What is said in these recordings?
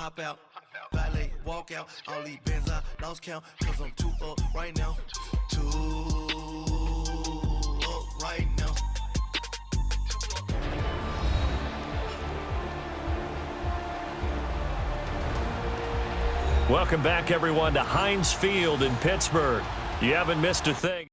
hop out. Valet, walk out. All these bands I lost count. Cause I'm too up right now. Too up right now. Welcome back, everyone, to Heinz Field in Pittsburgh. You haven't missed a thing.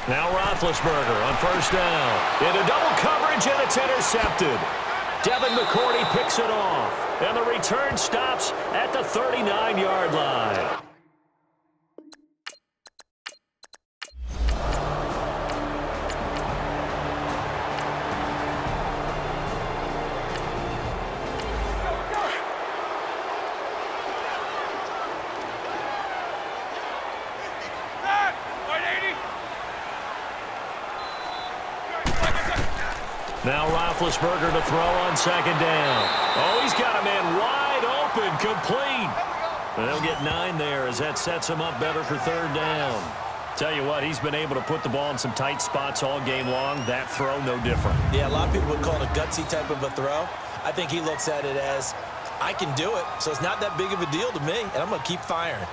Now Roethlisberger on first down. Into double coverage, and it's intercepted. Devin McCourty picks it off. And the return stops at the 39-yard line. Now Roethlisberger to throw on second down. Oh, he's got a man wide open, complete. And they'll get 9 there as that sets him up better for third down. Tell you what, he's been able to put the ball in some tight spots all game long. That throw, no different. Yeah, a lot of people would call it a gutsy type of a throw. I think he looks at it as, I can do it, so it's not that big of a deal to me, and I'm going to keep firing.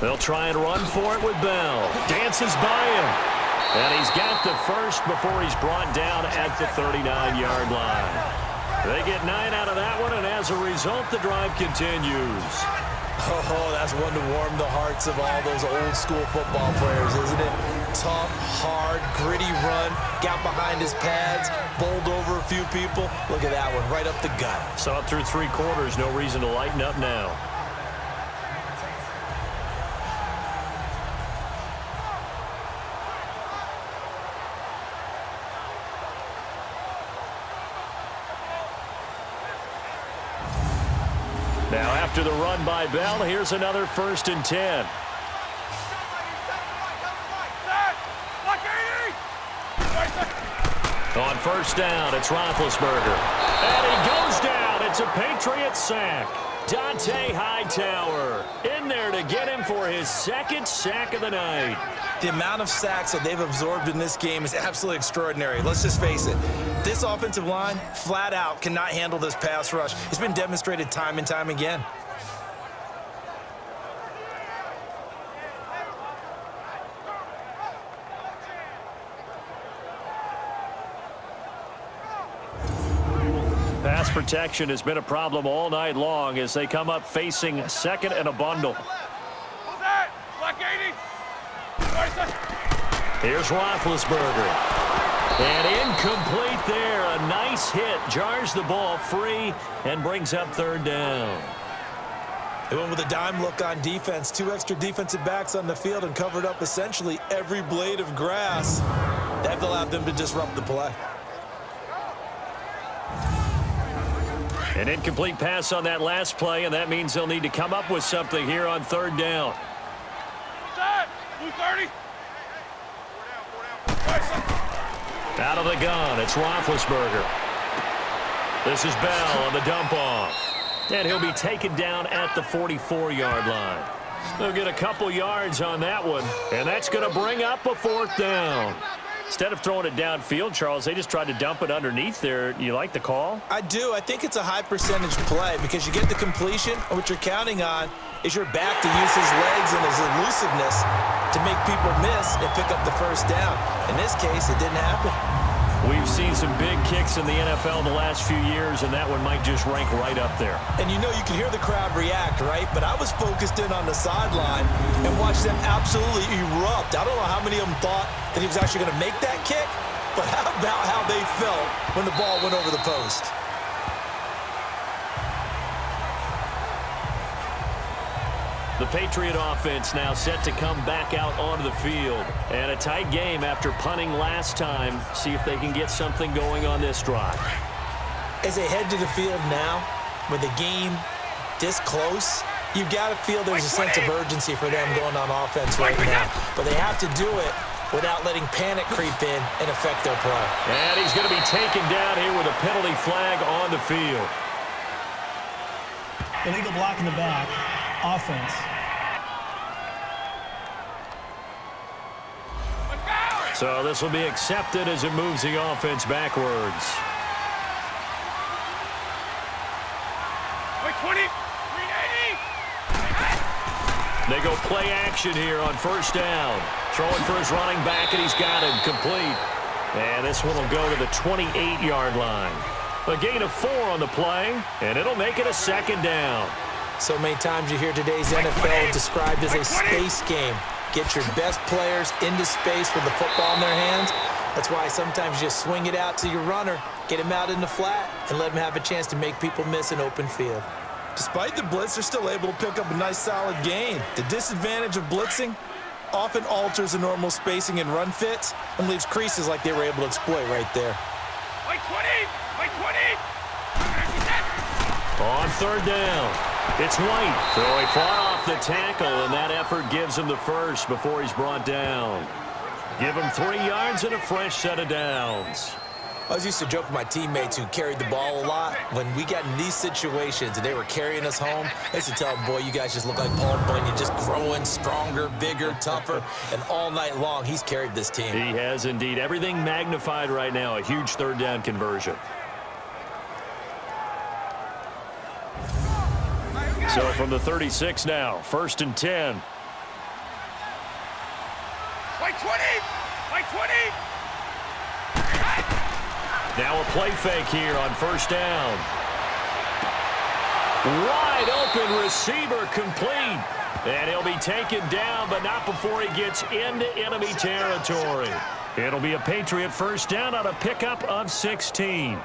They'll try and run for it with Bell. Dances by him. And he's got the first before he's brought down at the 39-yard line. They get 9 out of that one, and as a result, the drive continues. Oh, that's one to warm the hearts of all those old-school football players, isn't it? Tough, hard, gritty run, got behind his pads, bowled over a few people. Look at that one, right up the gut. Saw it through 3 quarters, no reason to lighten up now. Now after the run by Bell, here's another 1st and 10. On first down, it's Roethlisberger. And he goes down. It's a Patriots sack. Dante Hightower in there to get him for his 2nd sack of the night. The amount of sacks that they've absorbed in this game is absolutely extraordinary. Let's just face it. This offensive line, flat out, cannot handle this pass rush. It's been demonstrated time and time again. Pass protection has been a problem all night long as they come up facing 2nd and a bundle. Who's that? Black 80. Here's Roethlisberger. And incomplete there. A nice hit. Jars the ball free and brings up third down. They went with a dime look on defense. 2 extra defensive backs on the field and covered up essentially every blade of grass. That allowed them to disrupt the play. An incomplete pass on that last play, and that means they'll need to come up with something here on third down. Out of the gun, it's Roethlisberger. This is Bell on the dump off. And he'll be taken down at the 44-yard line. They'll get a couple yards on that one, and that's going to bring up a fourth down. Instead of throwing it downfield, Charles, they just tried to dump it underneath there. You like the call? I do. I think it's a high percentage play because you get the completion, and what you're counting on is your back to use his legs and his elusiveness to make people miss and pick up the first down. In this case, it didn't happen. We've seen some big kicks in the NFL the last few years, and that one might just rank right up there. And you know you can hear the crowd react, right? But I was focused in on the sideline and watched them absolutely erupt. I don't know how many of them thought that he was actually going to make that kick, but how about how they felt when the ball went over the post? The Patriot offense now set to come back out onto the field. And a tight game after punting last time. See if they can get something going on this drive. As they head to the field now, with the game this close, you've got to feel there's a sense of urgency for them going on offense right now. But they have to do it without letting panic creep in and affect their play. And he's going to be taken down here with a penalty flag on the field. Illegal block in the back. Offense. So this will be accepted as it moves the offense backwards. 20, 380. They go play action here on first down. Throwing for his running back, and he's got him complete. And this one will go to the 28-yard line. A gain of 4 on the play, and it'll make it a second down. So many times you hear today's NFL described as a space game. Get your best players into space with the football in their hands. That's why sometimes you just swing it out to your runner, get him out in the flat, and let him have a chance to make people miss an open field. Despite the blitz, they're still able to pick up a nice solid gain. The disadvantage of blitzing often alters the normal spacing and run fits and leaves creases like they were able to exploit right there. Like 20, like 20. On third down. It's White. So he fought off the tackle, and that effort gives him the first before he's brought down. Give him 3 yards and a fresh set of downs. I was used to joke with my teammates who carried the ball a lot. When we got in these situations and they were carrying us home, I used to tell them, boy, you guys just look like Paul Bunyan, just growing stronger, bigger, tougher, and all night long he's carried this team. He has indeed. Everything magnified right now, a huge third down conversion. So from the 36 now, 1st and 10. Like 20, like 20. Now a play fake here on first down. Wide open receiver complete. And he'll be taken down, but not before he gets into enemy territory. It'll be a Patriot first down on a pickup of 16.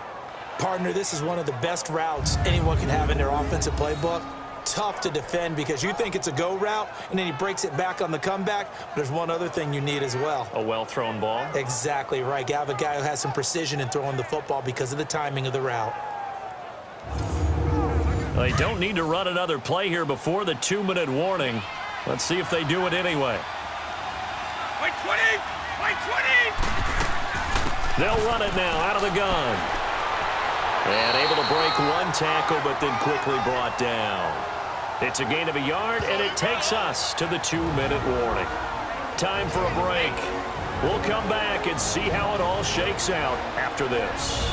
Partner, this is one of the best routes anyone can have in their offensive playbook. Tough to defend because you think it's a go route, and then he breaks it back on the comeback. There's one other thing you need as well. A well-thrown ball. Exactly right. You have a guy who has some precision in throwing the football because of the timing of the route. They don't need to run another play here before the 2-minute warning. Let's see if they do it anyway. Like 20, like 20. They'll run it now out of the gun. And able to break one tackle, but then quickly brought down. It's a gain of a yard, and it takes us to the 2-minute warning. Time for a break. We'll come back and see how it all shakes out after this.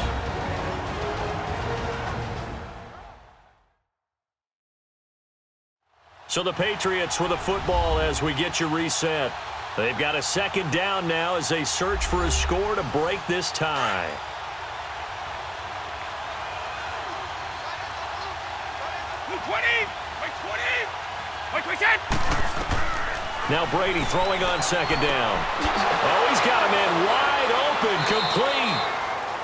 So the Patriots with a football as we get you reset. They've got a second down now as they search for a score to break this tie. Now Brady throwing on second down. Oh, he's got a man wide open, complete.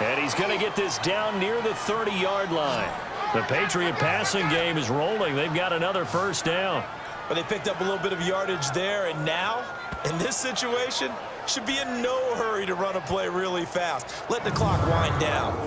And he's going to get this down near the 30-yard line. The Patriot passing game is rolling. They've got another first down. But they picked up a little bit of yardage there, and now, in this situation, should be in no hurry to run a play really fast. Let the clock wind down.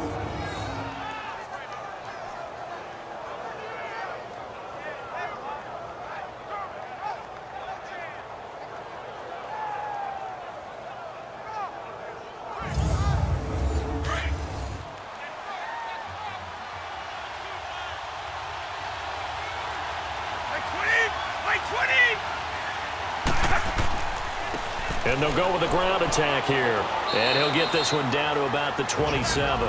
And they'll go with a ground attack here. And he'll get this one down to about the 27.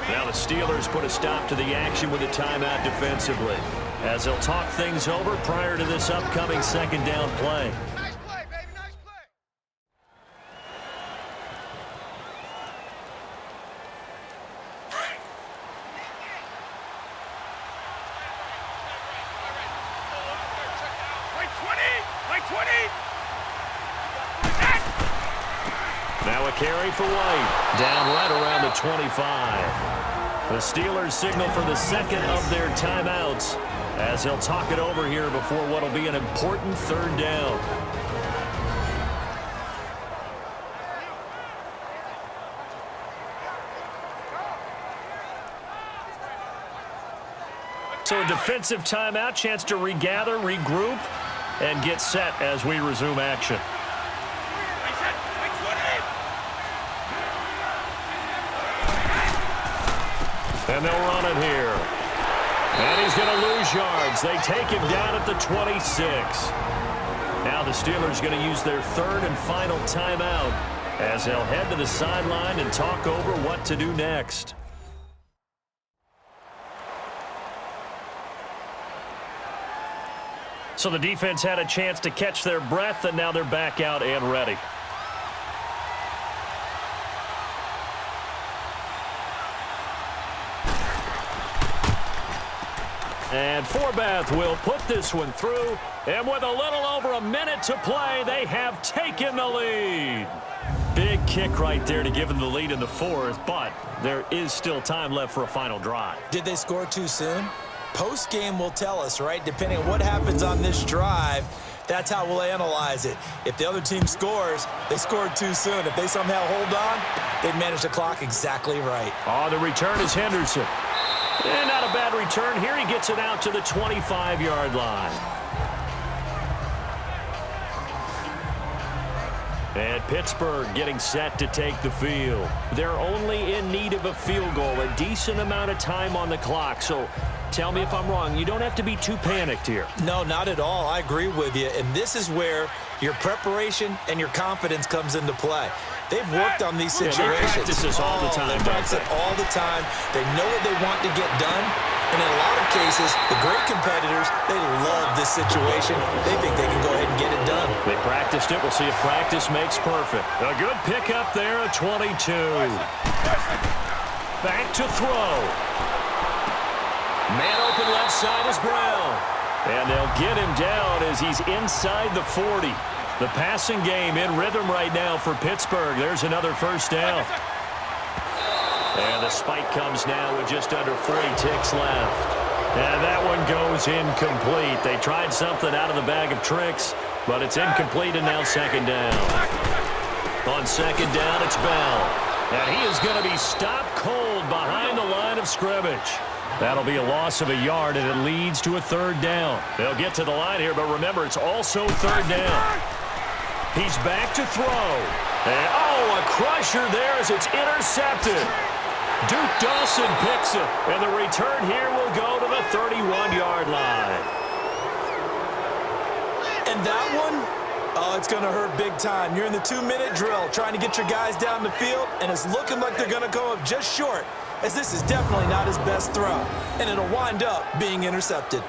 Now the Steelers put a stop to the action with a timeout defensively, as they'll talk things over prior to this upcoming second down play. Nice play, baby, nice play. Like 20. Now a carry for White, down right around the 25. The Steelers signal for the second of their timeouts, as they'll talk it over here before what will be an important third down. So a defensive timeout, chance to regather, regroup, and get set as we resume action. And they'll run it here. And he's going to lose yards. They take him down at the 26. Now the Steelers going to use their third and final timeout, as they'll head to the sideline and talk over what to do next. So the defense had a chance to catch their breath, and now they're back out and ready. And Forbath will put this one through, and with a little over a minute to play, they have taken the lead. Big kick right there to give them the lead in the fourth, but there is still time left for a final drive. Did they score too soon? Post-game will tell us, right? Depending on what happens on this drive, that's how we'll analyze it. If the other team scores, they scored too soon. If they somehow hold on, they've managed the clock exactly right. On the return is Henderson. And not a bad return. Here he gets it out to the 25-yard line. And Pittsburgh getting set to take the field. They're only in need of a field goal, a decent amount of time on the clock. So tell me if I'm wrong. You don't have to be too panicked here. No, not at all. I agree with you. And this is where your preparation and your confidence comes into play. They've worked on these situations. They practice this all the time. They practice it all the time. They know what they want to get done. And in a lot of cases, the great competitors, they love this situation. They think they can go ahead and get it done. They practiced it. We'll see if practice makes perfect. A good pickup there at 22. Back to throw. Man open left side is Brown. And they'll get him down as he's inside the 40. The passing game in rhythm right now for Pittsburgh. There's another first down. And the spike comes now with just under 40 ticks left. And that one goes incomplete. They tried something out of the bag of tricks, but it's incomplete, and now second down. On second down, it's Bell. And he is going to be stopped cold behind the line of scrimmage. That'll be a loss of a yard, and it leads to a third down. They'll get to the line here, but remember, it's also third down. He's back to throw. And, oh, a crusher there as it's intercepted. Duke Dawson picks it, and the return here will go to the 31-yard line. And that one, oh, it's going to hurt big time. You're in the 2-minute drill trying to get your guys down the field, and it's looking like they're going to go up just short, as this is definitely not his best throw, and it'll wind up being intercepted.